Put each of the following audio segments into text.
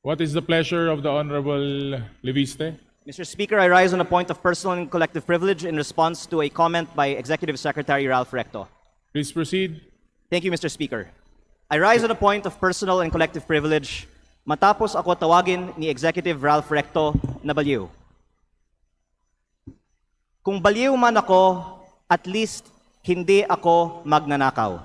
What is the pleasure of the Honorable Leviste? Mr. Speaker, I rise on a point of personal and collective privilege in response to a comment by Executive Secretary Ralph Recto. Please proceed. Thank you, Mr. Speaker. I rise on a point of personal and collective privilege matapos ako tawagin ni Executive Ralph Recto na baliw. Kung baliw man ako, at least hindi ako magnanakaw.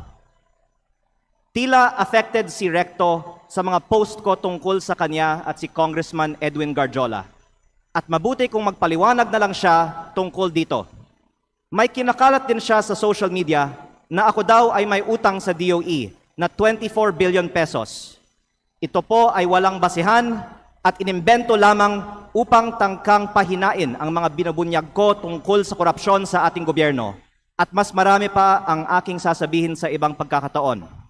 Tila affected si Recto sa mga post ko tungkol sa kanya at si Congressman Edwin Garjola. At mabuti kung magpaliwanag na lang siya tungkol dito. May kinakalat din siya sa social media na ako daw ay may utang sa DOE na 24 billion pesos. Ito po ay walang basihan at inimbento lamang upang tangkang pahinain ang mga binabunyag ko tungkol sa korupsyon sa ating gobyerno. At mas marami pa ang aking sasabihin sa ibang pagkakataon.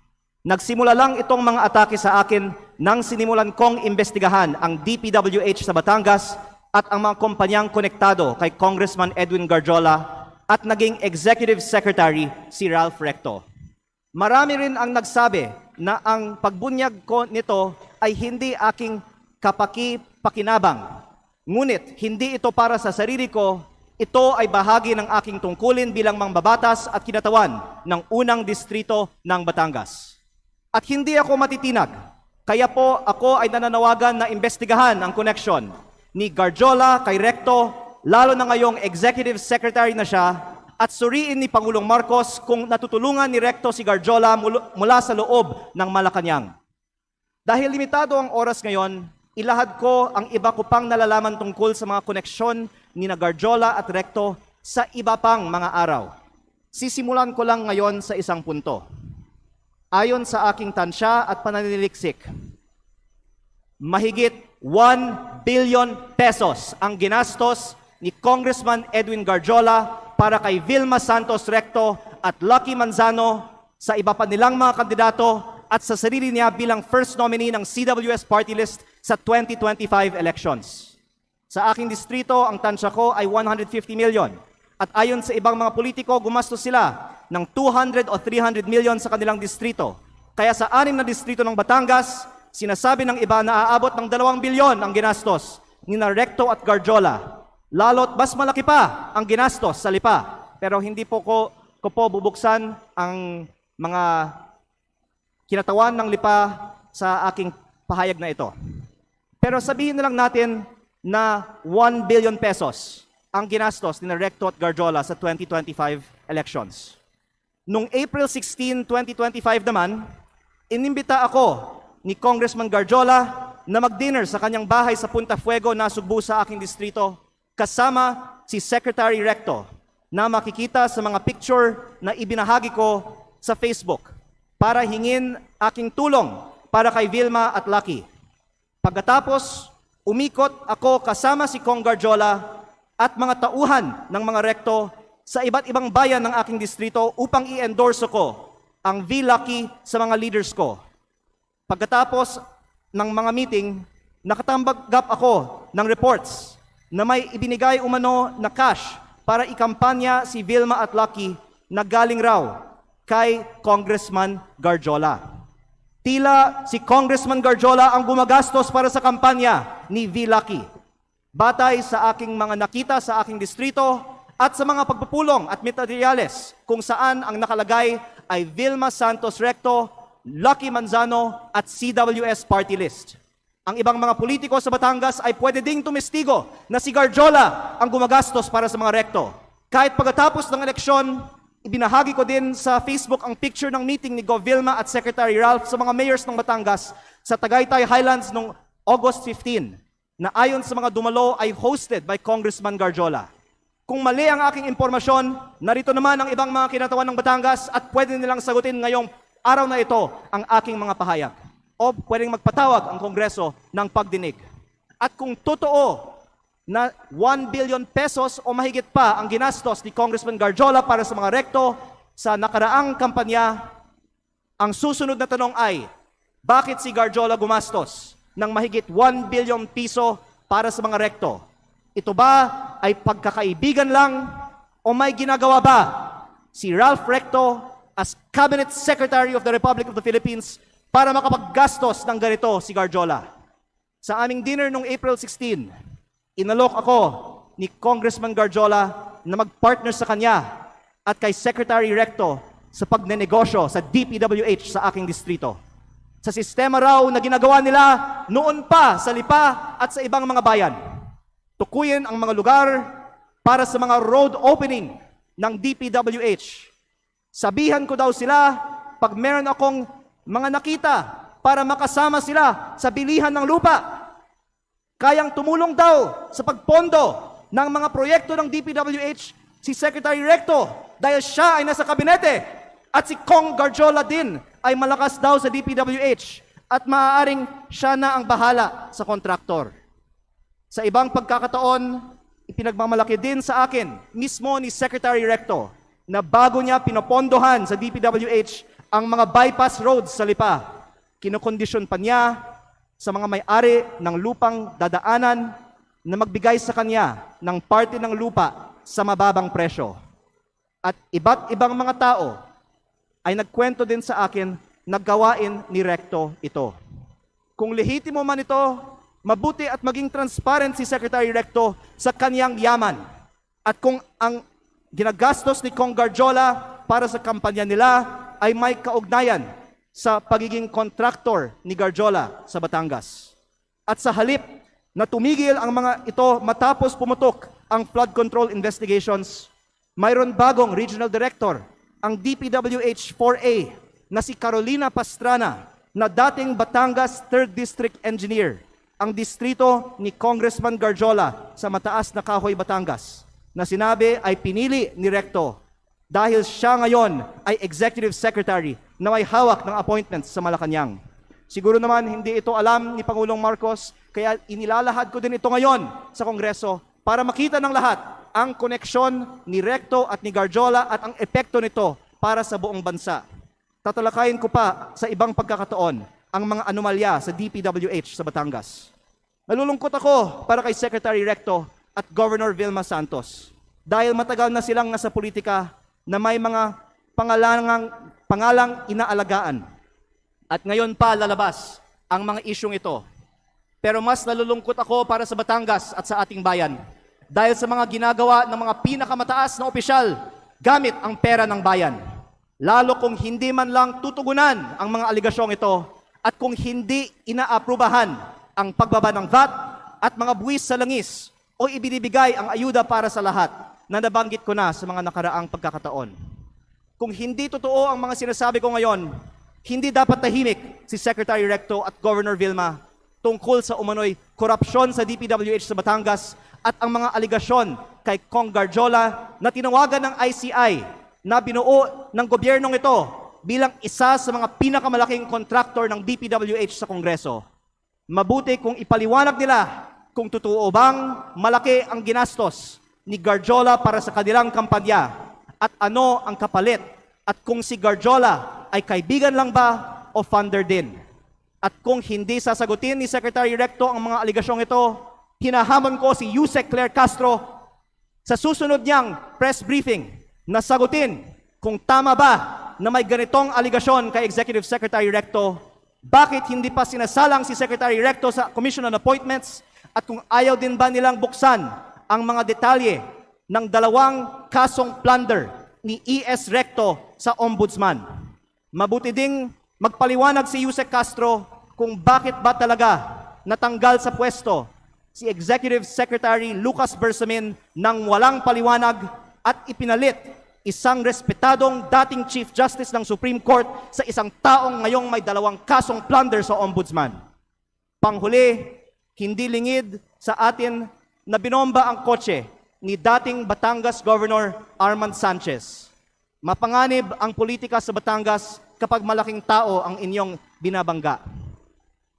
Nagsimula lang itong mga atake sa akin nang sinimulan kong imbestigahan ang DPWH sa Batangas at ang mga kumpanyang konektado kay Congressman Edwin Garjola at naging Executive Secretary si Ralph Recto. Marami rin ang nagsabi na ang pagbunyag ko nito ay hindi aking kapaki-pakinabang. Ngunit hindi ito para sa sarili ko, ito ay bahagi ng aking tungkulin bilang mangbabatas at kinatawan ng unang distrito ng Batangas. At hindi ako matitinag, kaya po ako ay nananawagan na imbestigahan ang koneksyon ni Garjola kay Recto, lalo na ngayong Executive Secretary na siya, at suriin ni Pangulong Marcos kung natutulungan ni Recto si Garjola mula sa loob ng Malacanang. Dahil limitado ang oras ngayon, ilahad ko ang iba ko pang nalalaman tungkol sa mga koneksyon ni Garjola at Recto sa iba pang mga araw. Sisimulan ko lang ngayon sa isang punto. Ayon sa aking tansya at pananiliksik, mahigit 1 billion pesos ang ginastos ni Congressman Edwin Garjola para kay Vilma Santos Recto at Lucky Manzano sa iba pa nilang mga kandidato at sa sarili niya bilang first nominee ng CWS party list sa 2025 elections. Sa aking distrito, ang tansya ko ay 150 million. At ayon sa ibang mga politiko, gumastos sila ng 200 o 300 million sa kanilang distrito. Kaya sa 6 na distrito ng Batangas, sinasabi ng iba na aabot ng 2 bilyon ang ginastos ni Recto at Garjola. Lalo't mas malaki pa ang ginastos sa Lipa. Pero hindi po ko bubuksan ang mga kinatawan ng Lipa sa aking pahayag na ito. Pero sabihin na lang natin na 1 billion pesos ang ginastos ni Recto at Garjola sa 2025 elections. Noong April 16, 2025 naman, inimbita ako ni Congressman Garjola na mag-dinner sa kanyang bahay sa Punta Fuego na Sugbo sa aking distrito kasama si Secretary Recto na makikita sa mga picture na ibinahagi ko sa Facebook para hingin aking tulong para kay Vilma at Lucky. Pagkatapos, umikot ako kasama si Cong Garjola at mga tauhan ng mga Recto sa iba't ibang bayan ng aking distrito upang i-endorse ko ang V-Lucky sa mga leaders ko. Pagkatapos ng mga meeting, nakatanggap ako ng reports na may ibinigay umano na cash para ikampanya si Vilma at Lucky na galing raw kay Congressman Garjola. Tila si Congressman Garjola ang gumagastos para sa kampanya ni V-Lucky. Batay sa aking mga nakita sa aking distrito at sa mga pagpupulong at materyales kung saan ang nakalagay ay Vilma Santos Recto, Lucky Manzano at CWS party list. Ang ibang mga politiko sa Batangas ay pwede ding tumestigo na si Garjola ang gumagastos para sa mga Recto. Kahit pagkatapos ng eleksyon, ibinahagi ko din sa Facebook ang picture ng meeting ni Gov. Vilma at Secretary Ralph sa mga mayors ng Batangas sa Tagaytay Highlands noong August 15 na ayon sa mga dumalo ay hosted by Congressman Garjola. Kung mali ang aking impormasyon, narito naman ang ibang mga kinatawan ng Batangas at pwede nilang sagutin ngayong araw na ito ang aking mga pahayag. O pwedeng magpatawag ang Kongreso ng pagdinig. At kung totoo na 1 billion pesos o mahigit pa ang ginastos ni Congressman Garjola para sa mga Recto sa nakaraang kampanya, ang susunod na tanong ay, bakit si Garjola gumastos ng mahigit 1 billion piso para sa mga Recto? Ito ba ay pagkakaibigan lang o may ginagawa ba si Ralph Recto as Cabinet Secretary of the Republic of the Philippines para makapaggastos ng ganito si Garjola? Sa aming dinner noong April 16, inalok ako ni Congressman Garjola na mag-partner sa kanya at kay Secretary Recto sa pagnenegosyo sa DPWH sa aking distrito. Sa sistema raw na ginagawa nila noon pa sa Lipa at sa ibang mga bayan. Tukuyin ang mga lugar para sa mga road opening ng DPWH. Sabihan ko daw sila pag meron akong mga nakita para makasama sila sa bilihan ng lupa. Kayang tumulong daw sa pagpondo ng mga proyekto ng DPWH si Secretary Recto dahil siya ay nasa kabinete at si Kong Garjola din ay malakas daw sa DPWH at maaaring siya na ang bahala sa kontraktor. Sa ibang pagkakataon, ipinagmamalaki din sa akin mismo ni Secretary Recto na bago niya pinopondohan sa DPWH ang mga bypass roads sa Lipa, kinokondisyon pa niya sa mga may-ari ng lupang dadaanan na magbigay sa kanya ng parte ng lupa sa mababang presyo. At iba't ibang mga tao ay nagkwento din sa akin na gawain ni Recto ito. Kung lehitimo man ito, mabuti at maging transparent si Secretary Recto sa kanyang yaman. At kung ang ginagastos ni Kong Garjola para sa kampanya nila ay may kaugnayan sa pagiging kontraktor ni Garjola sa Batangas. At sa halip na tumigil ang mga ito matapos pumutok ang flood control investigations, mayroon bagong regional director, ang DPWH 4A na si Carolina Pastrana na dating Batangas 3rd District Engineer, ang distrito ni Congressman Garjola sa Mataas na Kahoy, Batangas, na sinabi ay pinili ni Recto dahil siya ngayon ay Executive Secretary na may hawak ng appointments sa Malacanang. Siguro naman hindi ito alam ni Pangulong Marcos, kaya inilalahad ko din ito ngayon sa Kongreso para makita ng lahat ang koneksyon ni Recto at ni Garjola at ang epekto nito para sa buong bansa. Tatalakayin ko pa sa ibang pagkakataon ang mga anomalya sa DPWH sa Batangas. Nalulungkot ako para kay Secretary Recto at Governor Vilma Santos dahil matagal na silang nasa politika na may mga pangalang inaalagaan. At ngayon pa lalabas ang mga isyong ito. Pero mas nalulungkot ako para sa Batangas at sa ating bayan dahil sa mga ginagawa ng mga pinakamataas na opisyal gamit ang pera ng bayan. Lalo kung hindi man lang tutugunan ang mga aligasyong ito at kung hindi inaaprubahan ang pagbaba ng VAT at mga buwis sa langis o ibinibigay ang ayuda para sa lahat na nabanggit ko na sa mga nakaraang pagkakataon. Kung hindi totoo ang mga sinasabi ko ngayon, hindi dapat tahimik si Secretary Recto at Governor Vilma tungkol sa umano'y korupsyon sa DPWH sa Batangas at ang mga aligasyon kay Kong Garjola na tinawagan ng ICI na binuo ng gobyernong ito bilang isa sa mga pinakamalaking kontraktor ng DPWH sa Kongreso. Mabuti kung ipaliwanag nila kung totoo bang malaki ang ginastos ni Garjola para sa kanilang kampanya at ano ang kapalit at kung si Garjola ay kaibigan lang ba o funder din. At kung hindi sasagutin ni Secretary Recto ang mga aligasyong ito, hinahamon ko si Yusek Claire Castro sa susunod niyang press briefing na sagutin kung tama ba na may ganitong aligasyon kay Executive Secretary Recto, bakit hindi pa sinasalang si Secretary Recto sa Commission on Appointments at kung ayaw din ba nilang buksan ang mga detalye ng 2 kasong plunder ni E.S. Recto sa Ombudsman. Mabuti ding magpaliwanag si Yusek Castro kung bakit ba talaga natanggal sa pwesto si Executive Secretary Lucas Bersamin nang walang paliwanag at ipinalit isang respetadong dating Chief Justice ng Supreme Court sa isang taong ngayong may 2 kasong plunder sa Ombudsman. Panghuli, hindi lingid sa atin na binomba ang kotse ni dating Batangas Governor Armand Sanchez. Mapanganib ang politika sa Batangas kapag malaking tao ang inyong binabangga.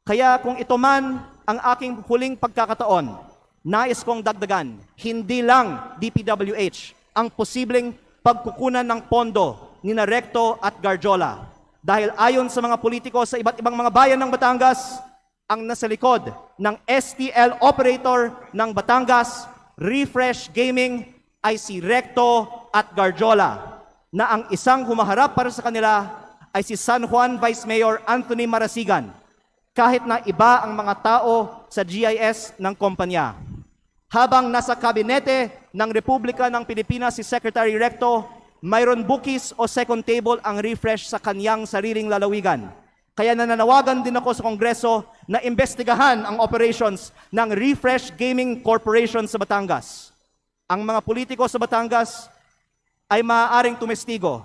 Kaya kung ito man ang aking huling pagkakataon, nais kong dagdagan, hindi lang DPWH ang posibleng pagkukunan ng pondo ni Recto at Garjola. Dahil ayon sa mga politiko sa iba't ibang mga bayan ng Batangas, ang nasa likod ng STL operator ng Batangas, Refresh Gaming, ay si Recto at Garjola, na ang isang humaharap para sa kanila ay si San Juan Vice Mayor Anthony Marasigan. kahit na iba ang mga tao sa GIS ng kumpanya. Habang nasa kabinete ng Republika ng Pilipinas si Secretary Recto, mayroon bookies o second table ang refresh sa kanyang sariling lalawigan. Kaya nananawagan din ako sa Kongreso na imbestigahan ang operations ng Refresh Gaming Corporation sa Batangas. Ang mga politiko sa Batangas ay maaaring tumestigo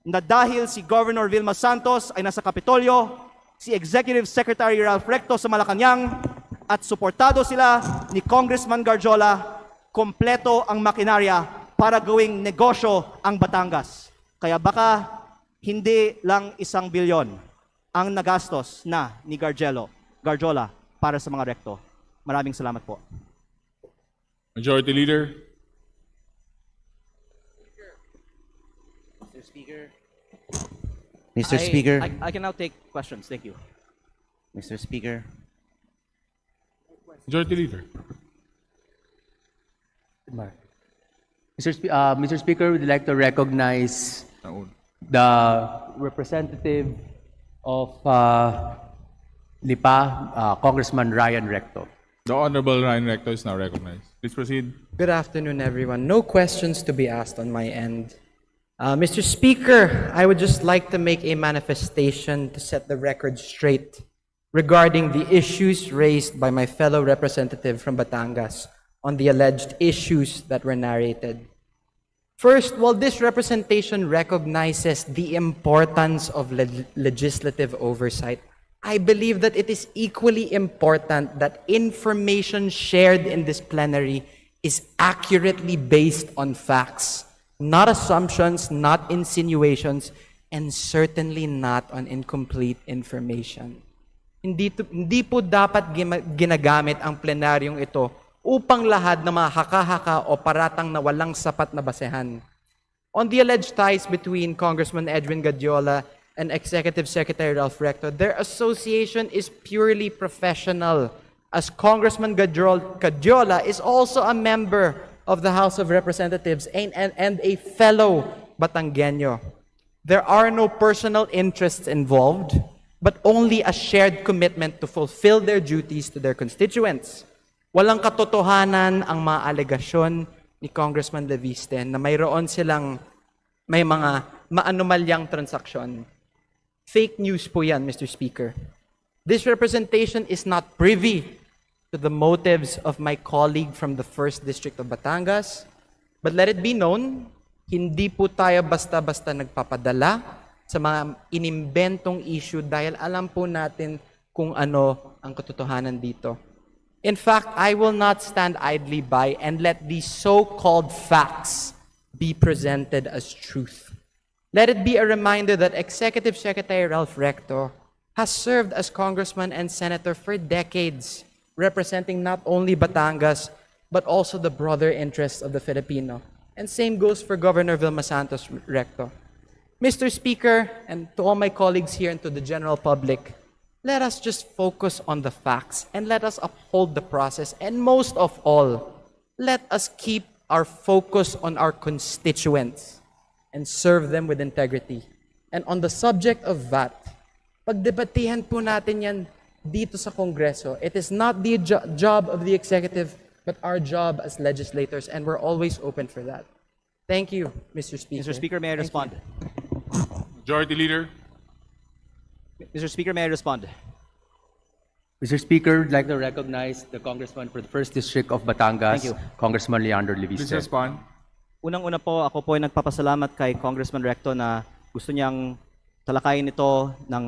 na dahil si Governor Vilma Santos ay nasa Kapitolyo, si Executive Secretary Ralph Recto sa Malacanang, at suportado sila ni Congressman Garjola, kompleto ang makinarya para gawing negosyo ang Batangas. Kaya baka hindi lang 1 bilyon ang nagastos na ni Garjola para sa mga Recto. Maraming salamat po. Majority Leader. Mr. Speaker. Mr. Speaker. I can now take questions. Thank you. Mr. Speaker. Majority Leader. Mr. Speaker, we'd like to recognize Naun. the representative of Lipa, Congressman Ryan Recto. The Honorable Ryan Recto is now recognized. Please proceed. Good afternoon, everyone. No questions to be asked on my end. Mr. Speaker, I would just like to make a manifestation to set the record straight regarding the issues raised by my fellow representative from Batangas on the alleged issues that were narrated. First, while this representation recognizes the importance of legislative oversight, I believe that it is equally important that information shared in this plenary is accurately based on facts, not assumptions, not insinuations, and certainly not on incomplete information. Hindi po dapat ginagamit ang plenaryong ito upang lahat na mga haka-haka o paratang na walang sapat na basehan. On the alleged ties between Congressman Edwin Gadiola and Executive Secretary Ralph Recto, their association is purely professional, as Congressman Gadiola is also a member of the House of Representatives and a fellow Batangueño. There are no personal interests involved, but only a shared commitment to fulfill their duties to their constituents. Walang katotohanan ang mga alegasyon ni Congressman Leviste na mayroon silang may mga maanumalyang transaksyon. Fake news po yan, Mr. Speaker. This representation is not privy to the motives of my colleague from the 1st District of Batangas, but let it be known, hindi po tayo basta-basta nagpapadala sa mga inimbentong issue dahil alam po natin kung ano ang katotohanan dito. In fact, I will not stand idly by and let these so-called facts be presented as truth. Let it be a reminder that Executive Secretary Ralph Recto has served as congressman and senator for decades, representing not only Batangas, but also the broader interests of the Filipino. And same goes for Governor Vilma Santos Recto. Mr. Speaker, and to all my colleagues here and to the general public, let us just focus on the facts and let us uphold the process. And most of all, let us keep our focus on our constituents and serve them with integrity. And on the subject of VAT, pagdebatehan po natin yan dito sa Kongreso. It is not the job of the executive, but our job as legislators, and we're always open for that. Thank you, Mr. Speaker. Mr. Speaker, may I respond? Majority Leader. Mr. Speaker, may I respond? Mr. Speaker, I'd like to recognize the Congressman for the 1st District of Batangas, Thank you. Congressman Leandro Please Leviste. respond. Unang-una po, ako po ay nagpapasalamat kay Congressman Recto na gusto niyang talakayin ito ng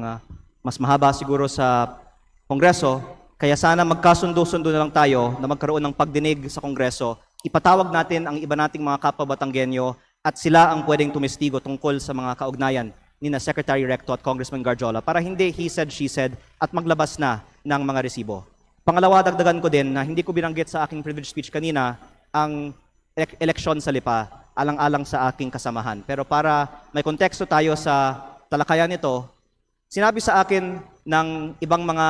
mas mahaba siguro sa Kongreso. Kaya sana magkasundo-sundo na lang tayo na magkaroon ng pagdinig sa Kongreso. Ipatawag natin ang iba nating mga kapwa Batanggenyo at sila ang pwedeng tumestigo tungkol sa mga kaugnayan ni na Secretary Recto at Congressman Garjola para hindi he said, she said at maglabas na ng mga resibo. Pangalawa, dagdagan ko din na hindi ko binanggit sa aking privilege speech kanina ang eleksyon sa Lipa, alang-alang sa aking kasamahan. Pero para may konteksto tayo sa talakayan nito, sinabi sa akin ng ibang mga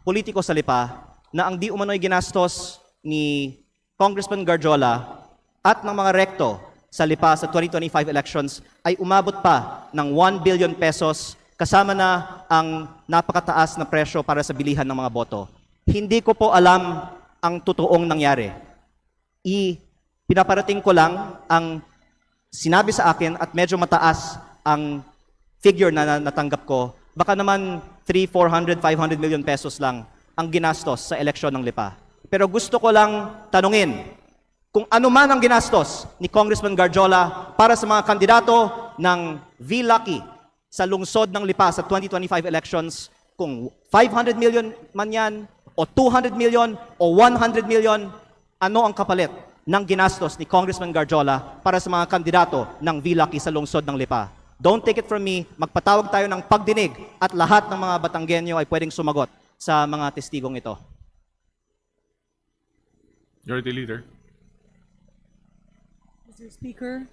politiko sa Lipa na ang di umano'y ginastos ni Congressman Garjola at ng mga Recto sa Lipa sa 2025 elections ay umabot pa ng 1 billion pesos kasama na ang napakataas na presyo para sa bilihan ng mga boto. Hindi ko po alam ang totoong nangyari. Pinaparating ko lang ang sinabi sa akin at medyo mataas ang figure na natanggap ko. Baka naman 300, 400, 500 million pesos lang ang ginastos sa eleksyon ng Lipa. Pero gusto ko lang tanungin kung ano man ang ginastos ni Congressman Garjola para sa mga kandidato ng V-Lucky sa lungsod ng Lipa sa 2025 elections, kung 500 million man yan, o 200 million, o 100 million, ano ang kapalit ng ginastos ni Congressman Garjola para sa mga kandidato ng V-Lucky sa lungsod ng Lipa? Don't take it from me, magpatawag tayo ng pagdinig at lahat ng mga Batanggenyo ay pwedeng sumagot sa mga testigong ito. Majority Leader. Mr. Speaker,